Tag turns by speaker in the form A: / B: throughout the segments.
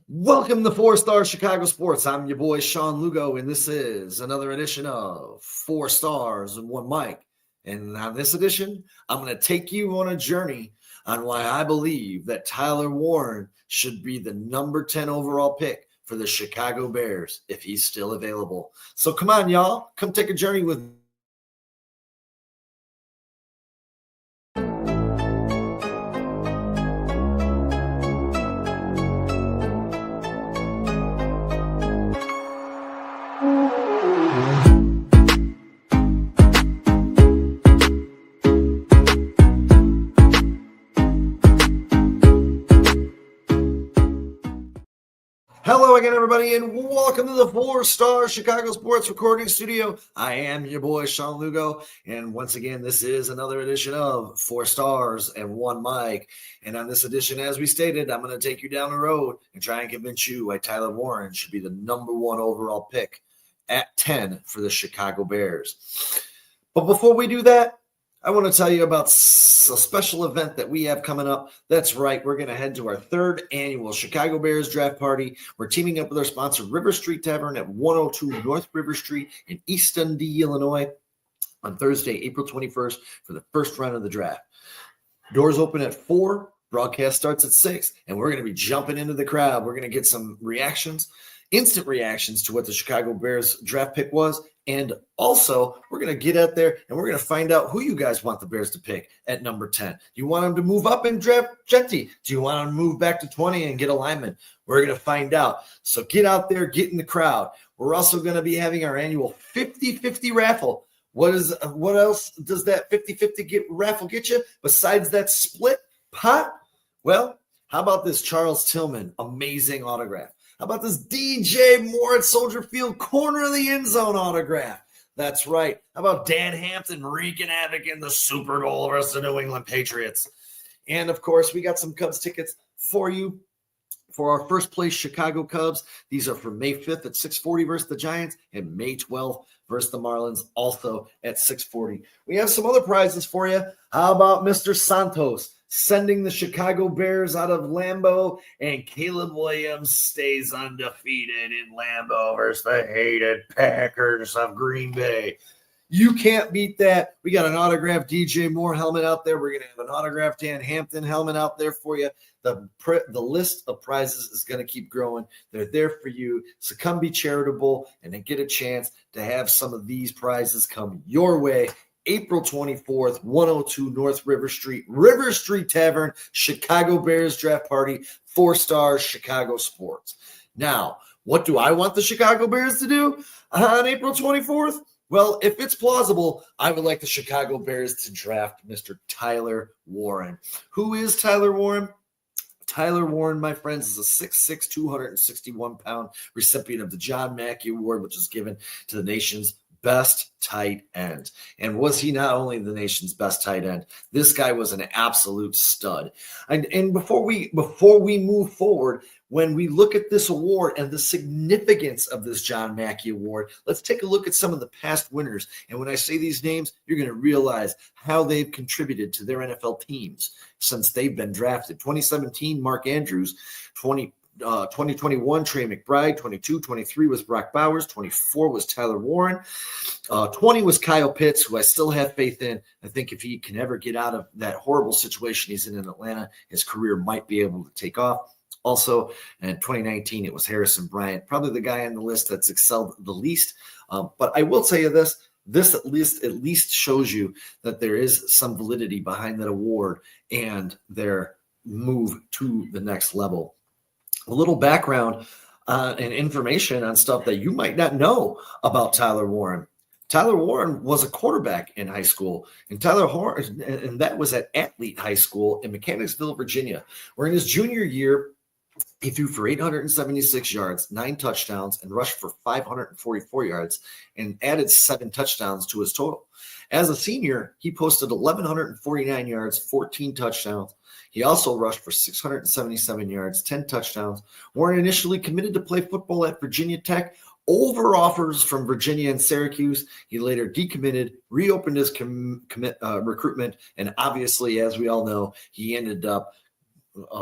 A: Welcome to 4-Star Chicago Sports. I'm your boy, Sean Lugo, and this is another edition of 4 Stars and One Mic. And on this edition, I'm going to take you on a journey on why I believe that Tyler Warren should be the number 10 overall pick for the Chicago Bears if he's still available. So come on, y'all. Come take a journey with me. Hello again, everybody, and welcome to the 4-Star Chicago Sports Recording Studio. I am your boy, Sean Lugo, and once again, this is another edition of 4 Stars and One Mic. And on this edition, as we stated, I'm going to take you down the road and try and convince you why Tyler Warren should be the number 1 overall pick at 10 for the Chicago Bears. But before we do that, I want to tell you about a special event that we have coming up. That's right. We're going to head to our 3rd annual Chicago Bears draft party. We're teaming up with our sponsor, River Street Tavern at 102 North River Street in East Dundee, Illinois, on Thursday, April 21st for the first round of the draft. Doors open at 4. Broadcast starts at 6. And we're going to be jumping into the crowd. We're going to get some reactions, instant reactions to what the Chicago Bears draft pick was. And also, we're going to get out there and we're going to find out who you guys want the Bears to pick at number 10. Do you want them to move up and draft Jeanty? Do you want them to move back to 20 and get a lineman? We're going to find out. So get out there, get in the crowd. We're also going to be having our annual 50-50 raffle. What else does that 50-50 raffle get you besides that split pot? Well, how about this Charles Tillman amazing autograph? How about this DJ Moore at Soldier Field corner of the end zone autograph? That's right. How about Dan Hampton wreaking havoc in the Super Bowl versus the New England Patriots? And, of course, we got some Cubs tickets for you for our first place Chicago Cubs. These are for May 5th at 6:40 versus the Giants and May 12th versus the Marlins, also at 6:40. We have some other prizes for you. How about Mr. Santos sending the Chicago Bears out of Lambeau, and Caleb Williams stays undefeated in Lambeau versus the hated Packers of Green Bay? You can't beat that. We got an autographed DJ Moore helmet out there. We're going to have an autographed Dan Hampton helmet out there for you. The list of prizes is going to keep growing. They're there for you. So come be charitable and then get a chance to have some of these prizes come your way. April 24th, 102 North River Street Tavern, Chicago Bears draft party, 4 Stars Chicago Sports. Now, what do I want the Chicago Bears to do on April 24th? Well, if it's plausible, I would like the Chicago Bears to draft Mr. Tyler Warren. Who is Tyler Warren? Tyler Warren, my friends, is a 6'6", 261-pound recipient of the John Mackey Award, which is given to the nation's best tight end. And was he not only the nation's best tight end? This guy was an absolute stud. And before we move forward, when we look at this award and the significance of this John Mackey Award, let's take a look at some of the past winners. And when I say these names, you're going to realize how they've contributed to their NFL teams since they've been drafted. 2017, Mark Andrews. 2021, Trey McBride. 22-23 was Brock Bowers. 24 was Tyler Warren. 20 was Kyle Pitts, who I still have faith in. I think if he can ever get out of that horrible situation he's in Atlanta, his career might be able to take off. Also, in 2019, it was Harrison Bryant, probably the guy on the list that's excelled the least. But I will tell you this. This at least shows you that there is some validity behind that award and their move to the next level. A little background and information on stuff that you might not know about Tyler Warren. Tyler Warren was a quarterback in high school, and that was at Athlete High School in Mechanicsville, Virginia, where in his junior year, he threw for 876 yards, 9 touchdowns, and rushed for 544 yards, and added 7 touchdowns to his total. As a senior, he posted 1,149 yards, 14 touchdowns. He also rushed for 677 yards, 10 touchdowns. Warren initially committed to play football at Virginia Tech over offers from Virginia and Syracuse. He later decommitted, reopened his recruitment, and obviously, as we all know, he ended up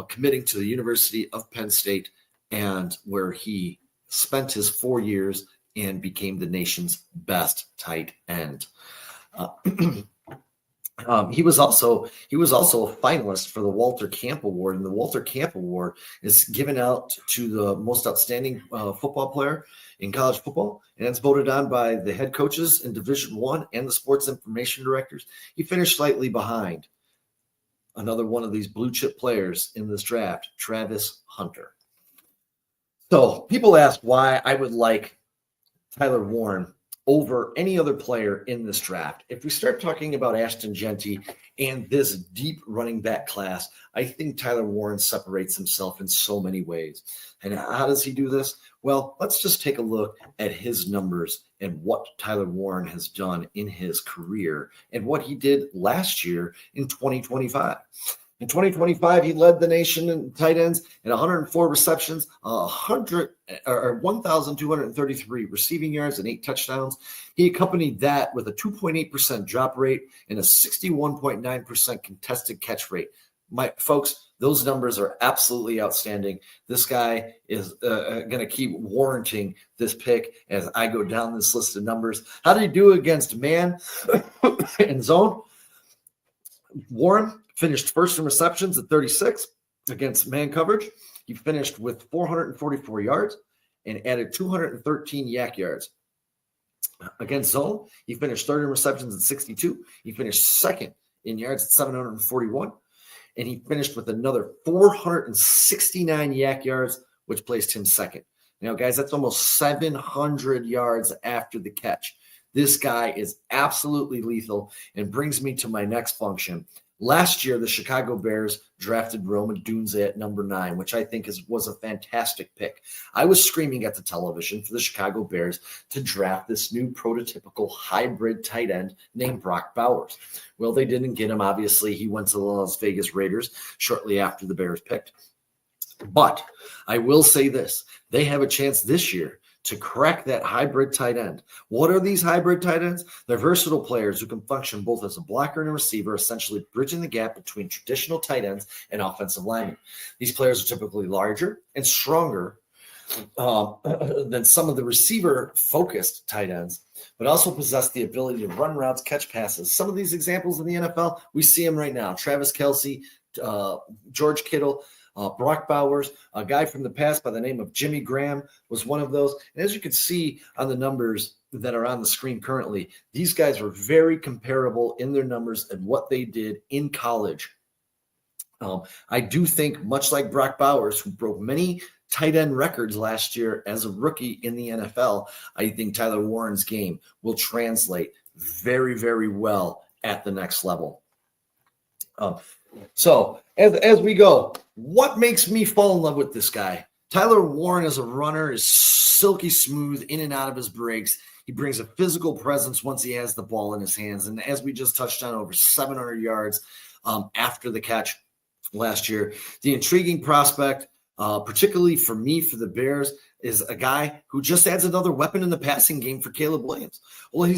A: committing to the University of Penn State, and where he spent his 4 years and became the nation's best tight end. He was also a finalist for the Walter Camp Award, and the Walter Camp Award is given out to the most outstanding football player in college football, and it's voted on by the head coaches in Division I and the sports information directors. He finished slightly behind another one of these blue chip players in this draft, Travis Hunter. So people ask why I would like Tyler Warren over any other player in this draft. If we start talking about Ashton Jeanty and this deep running back class, I think Tyler Warren separates himself in so many ways. And how does he do this? Well, let's just take a look at his numbers and what Tyler Warren has done in his career and what he did last year in 2025. In 2025, he led the nation in tight ends at 104 receptions, 1,233 receiving yards, and 8 touchdowns. He accompanied that with a 2.8% drop rate and a 61.9% contested catch rate. My folks, those numbers are absolutely outstanding. This guy is going to keep warranting this pick as I go down this list of numbers. How did he do against man and zone? Warren finished first in receptions at 36 against man coverage. He finished with 444 yards and added 213 yak yards. Against zone, he finished third in receptions at 62. He finished second in yards at 741. And he finished with another 469 yak yards, which placed him second. Now, guys, that's almost 700 yards after the catch. This guy is absolutely lethal and brings me to my next function. Last year, the Chicago Bears drafted Rome Odunze at number 9, which I think was a fantastic pick. I was screaming at the television for the Chicago Bears to draft this new prototypical hybrid tight end named Brock Bowers. Well, they didn't get him. Obviously, he went to the Las Vegas Raiders shortly after the Bears picked. But I will say this. They have a chance this year to crack that hybrid tight end. What are these hybrid tight ends? They're versatile players who can function both as a blocker and a receiver, essentially bridging the gap between traditional tight ends and offensive linemen. These players are typically larger and stronger than some of the receiver-focused tight ends, but also possess the ability to run routes, catch passes. Some of these examples in the NFL, we see them right now. Travis Kelce, George Kittle, Brock Bowers, a guy from the past by the name of Jimmy Graham was one of those. And as you can see on the numbers that are on the screen currently, these guys were very comparable in their numbers and what they did in college. I do think, much like Brock Bowers, who broke many tight end records last year as a rookie in the NFL, I think Tyler Warren's game will translate very, very well at the next level. So as we go, what makes me fall in love with this guy? Tyler Warren as a runner is silky smooth in and out of his breaks. He brings a physical presence once he has the ball in his hands. And as we just touched on, over 700 yards after the catch last year. The intriguing prospect, particularly for me, for the Bears, is a guy who just adds another weapon in the passing game for Caleb Williams. Well,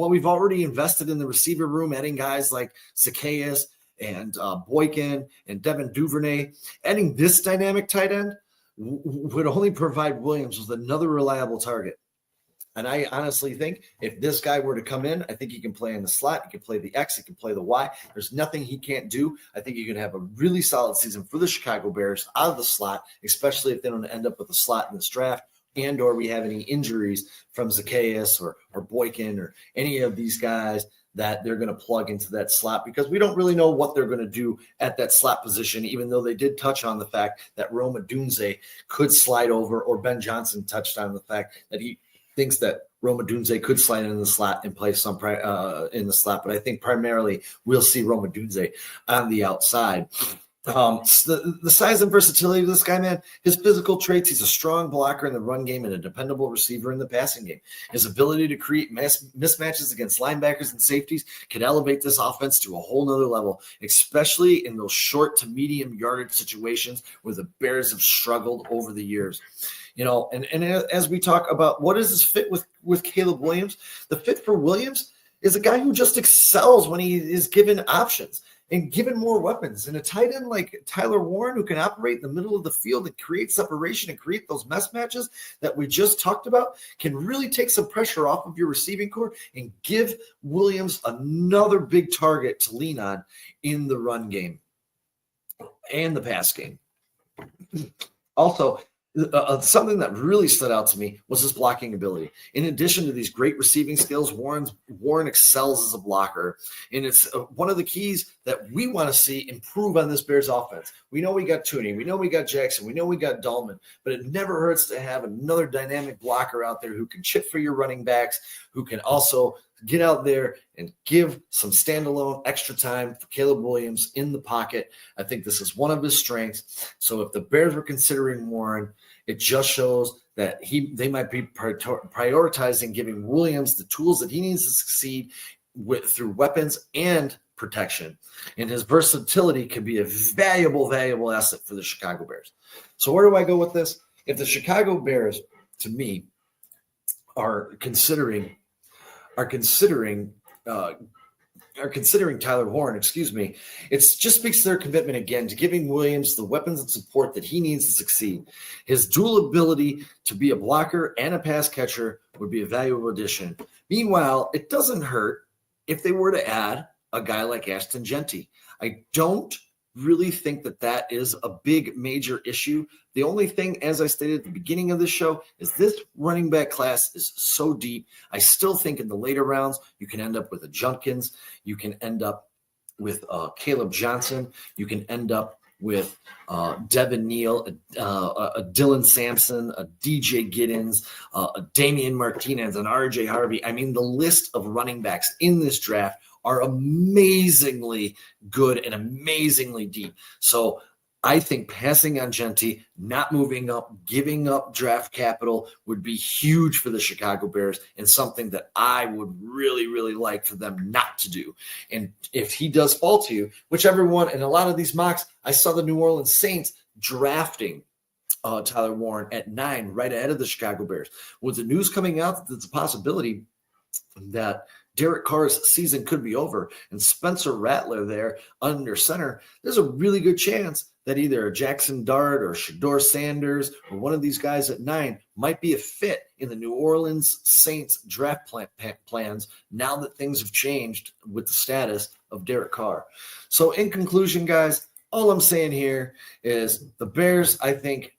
A: we've already invested in the receiver room, adding guys like Zacchaeus and Boykin and Devin Duvernay. Adding this dynamic tight end would only provide Williams with another reliable target. And I honestly think if this guy were to come in, I think he can play in the slot. He can play the X. He can play the Y. There's nothing he can't do. I think he can have a really solid season for the Chicago Bears out of the slot, especially if they don't end up with a slot in this draft and or we have any injuries from Zacchaeus or Boykin or any of these guys that they're going to plug into that slot, because we don't really know what they're going to do at that slot position, even though they did touch on the fact that Rome Odunze could slide over, or Ben Johnson touched on the fact that he thinks that Rome Odunze could slide in the slot and play some in the slot. But I think primarily we'll see Rome Odunze on the outside. The size and versatility of this guy, man, his physical traits, he's a strong blocker in the run game and a dependable receiver in the passing game. His ability to create mismatches against linebackers and safeties can elevate this offense to a whole nother level, especially in those short to medium yardage situations where the Bears have struggled over the years. You know, and as we talk about what is his fit with Caleb Williams, the fit for Williams is a guy who just excels when he is given options. and given more weapons. And a tight end like Tyler Warren, who can operate in the middle of the field and create separation and create those mismatches that we just talked about, can really take some pressure off of your receiving core and give Williams another big target to lean on in the run game and the pass game. Also, something that really stood out to me was his blocking ability. In addition to these great receiving skills, Warren excels as a blocker, and it's one of the keys that we want to see improve on this Bears offense. We know we got Tooney, we know we got Jackson, we know we got Dahlman, but it never hurts to have another dynamic blocker out there who can chip for your running backs, who can also get out there and give some standalone extra time for Caleb Williams in the pocket. I think this is one of his strengths. So if the Bears were considering Warren, it just shows that they might be prioritizing giving Williams the tools that he needs to succeed through weapons and protection. And his versatility could be a valuable asset for the Chicago Bears. So where do I go with this? If the Chicago Bears, to me, are considering Tyler Warren, it just speaks to their commitment again to giving Williams the weapons and support that he needs to succeed. His dual ability to be a blocker and a pass catcher would be a valuable addition. Meanwhile, it doesn't hurt if they were to add a guy like Ashton Jeanty. I don't really think that is a big major issue. The only thing, as I stated at the beginning of the show, is this running back class is so deep. I still think in the later rounds, you can end up with a Junkins. You can end up with Caleb Johnson. You can end up with Devin Neal, a Dylan Sampson, a DJ Giddens, a Damian Martinez, and RJ Harvey. I mean, the list of running backs in this draft are amazingly good and amazingly deep. So I think passing on Jeanty, not moving up, giving up draft capital would be huge for the Chicago Bears and something that I would really, really like for them not to do. And if he does fall to you, which everyone, in a lot of these mocks, I saw the New Orleans Saints drafting Tyler Warren at 9, right ahead of the Chicago Bears. With the news coming out that there's a possibility that Derek Carr's season could be over and Spencer Rattler there under center, there's a really good chance that either Jackson Dart or Shador Sanders or one of these guys at 9 might be a fit in the New Orleans Saints draft plans now that things have changed with the status of Derek Carr. So in conclusion, guys, all I'm saying here is the Bears, I think,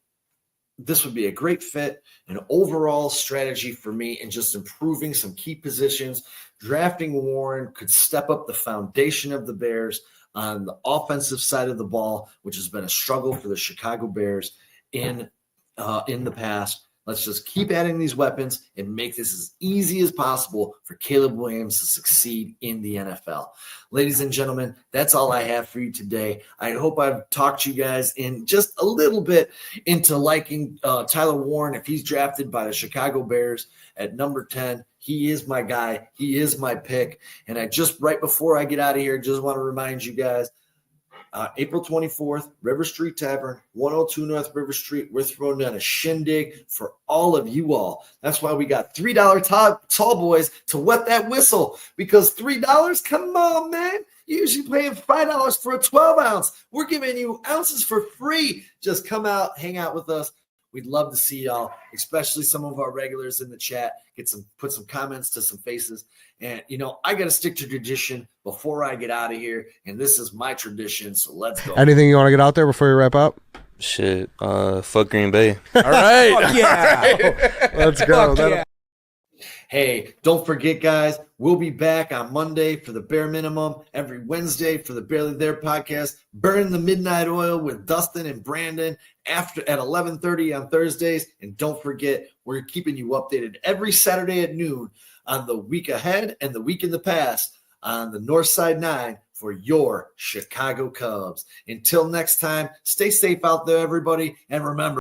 A: this would be a great fit, an overall strategy for me in just improving some key positions. Drafting Warren could step up the foundation of the Bears on the offensive side of the ball, which has been a struggle for the Chicago Bears in the past. Let's just keep adding these weapons and make this as easy as possible for Caleb Williams to succeed in the NFL. Ladies and gentlemen, that's all I have for you today. I hope I've talked you guys in just a little bit into liking Tyler Warren if he's drafted by the Chicago Bears at number 10. He is my guy. He is my pick. And right before I get out of here, just want to remind you guys, April 24th, River Street Tavern, 102 North River Street. We're throwing down a shindig for all of you all. That's why we got $3 tall boys to wet that whistle, because $3, come on, man. You're usually paying $5 for a 12-ounce. We're giving you ounces for free. Just come out, hang out with us. We'd love to see y'all, especially some of our regulars in the chat. Put some comments to some faces. And, I got to stick to tradition before I get out of here. And this is my tradition, so let's go.
B: Anything you want to get out there before you wrap up?
C: Shit, fuck Green Bay.
B: All right.
D: Fuck yeah.
B: All right. Let's go.
D: Fuck yeah.
A: Hey, don't forget, guys, we'll be back on Monday for the Bare Minimum, every Wednesday for the Barely There podcast, Burn the Midnight Oil with Dustin and Brandon at 11:30 on Thursdays. And don't forget, we're keeping you updated every Saturday at noon on the week ahead and the week in the past on the Northside 9 for your Chicago Cubs. Until next time, stay safe out there, everybody, and remember,